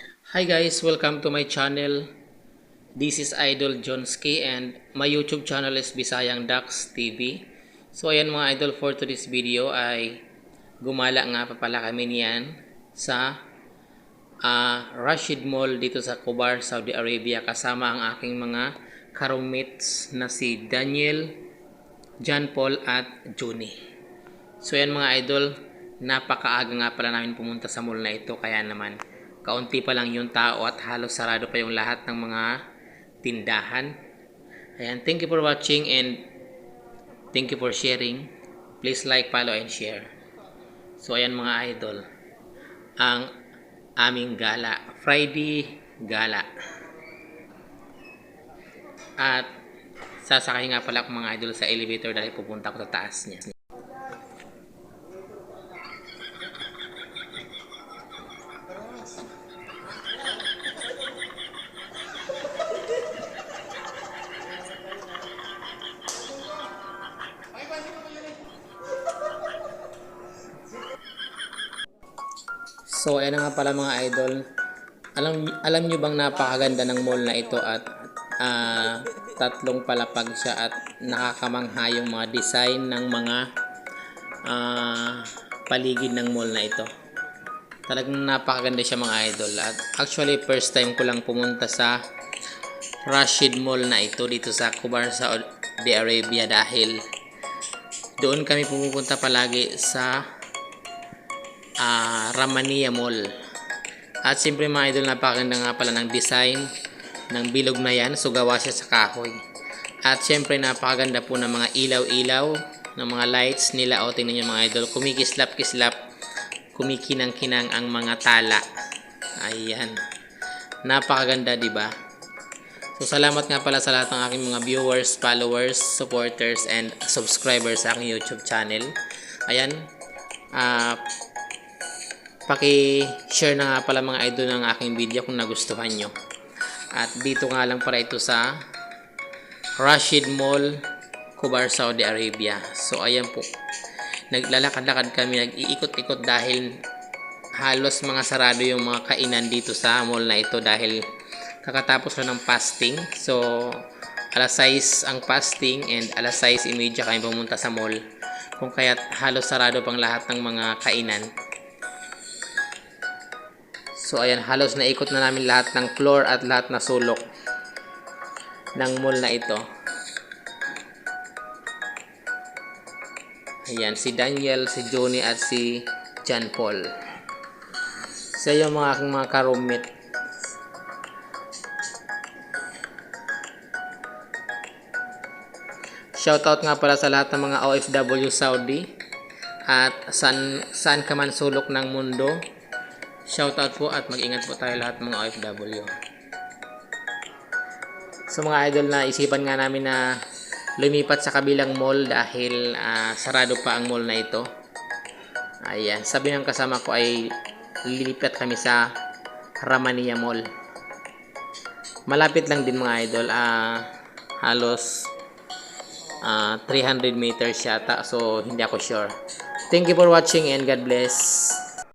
Hi guys, welcome to my channel. This is Idol Jonski and my YouTube channel is Bisayang Dax TV. So ayan mga idol, for today's video ay gumala nga pa pala kami niyan sa Rashid Mall dito sa Kubar, Saudi Arabia kasama ang aking mga ka-roommates na si Daniel, John Paul at Juni. So ayan mga idol, napakaaga nga pala namin pumunta sa mall na ito kaya naman kaunti pa lang yung tao at halos sarado pa yung lahat ng mga tindahan. Ayan, thank you for watching and thank you for sharing. Please like, follow, and share. So ayan mga idol, ang aming gala, Friday gala. At sasakay nga pala ako mga idol sa elevator dahil pupunta ako sa taas niya. So ayan na nga pala mga idol. Alam nyo bang napakaganda ng mall na ito at tatlong palapag siya at nakakamangha yung mga design ng mga paligid ng mall na ito. Talagang napakaganda siya mga idol. At actually first time ko lang pumunta sa Rashid Mall na ito dito sa Kubar, Saudi Arabia dahil doon kami pumupunta palagi sa Ramania Mall. At siyempre mga idol, napakaganda nga pala ng design ng bilog na yan. So gawa siya sa kahoy. At siyempre napakaganda po ng mga ilaw-ilaw, ng mga lights nila. O tingnan nyo mga idol, kumikislap-kislap, kumikinang-kinang ang mga tala. Ayan. Napakaganda, diba? So salamat nga pala sa lahat ng aking mga viewers, followers, supporters, and subscribers sa aking YouTube channel. Ayan. Paki-share na nga pala mga idol ng aking video kung nagustuhan nyo. At dito nga lang para ito sa Rashid Mall, Kubar, Saudi Arabia. So ayan po, naglalakad-lakad kami, nag-iikot-ikot dahil halos mga sarado yung mga kainan dito sa mall na ito dahil kakatapos na ng fasting. So alas 6 ang fasting and alas 6:30 kami pumunta sa mall, kung kaya't halos sarado pang lahat ng mga kainan. So ayan, halos naikot na namin lahat ng floor at lahat na sulok ng mall na ito. Ayan, si Daniel, si Johnny at si John Paul. So yung mga aking mga ka-roommate. Shoutout nga pala sa lahat ng mga OFW Saudi at saan ka man sulok ng mundo. Shoutout po at mag-ingat po tayo lahat mga OFW. So mga idol, na isipan nga namin na lumipat sa kabilang mall dahil sarado pa ang mall na ito. Ayan, sabi ng kasama ko ay lilipat kami sa Ramania Mall. Malapit lang din mga idol, halos 300 meters yata, so hindi ako sure. Thank you for watching and God bless.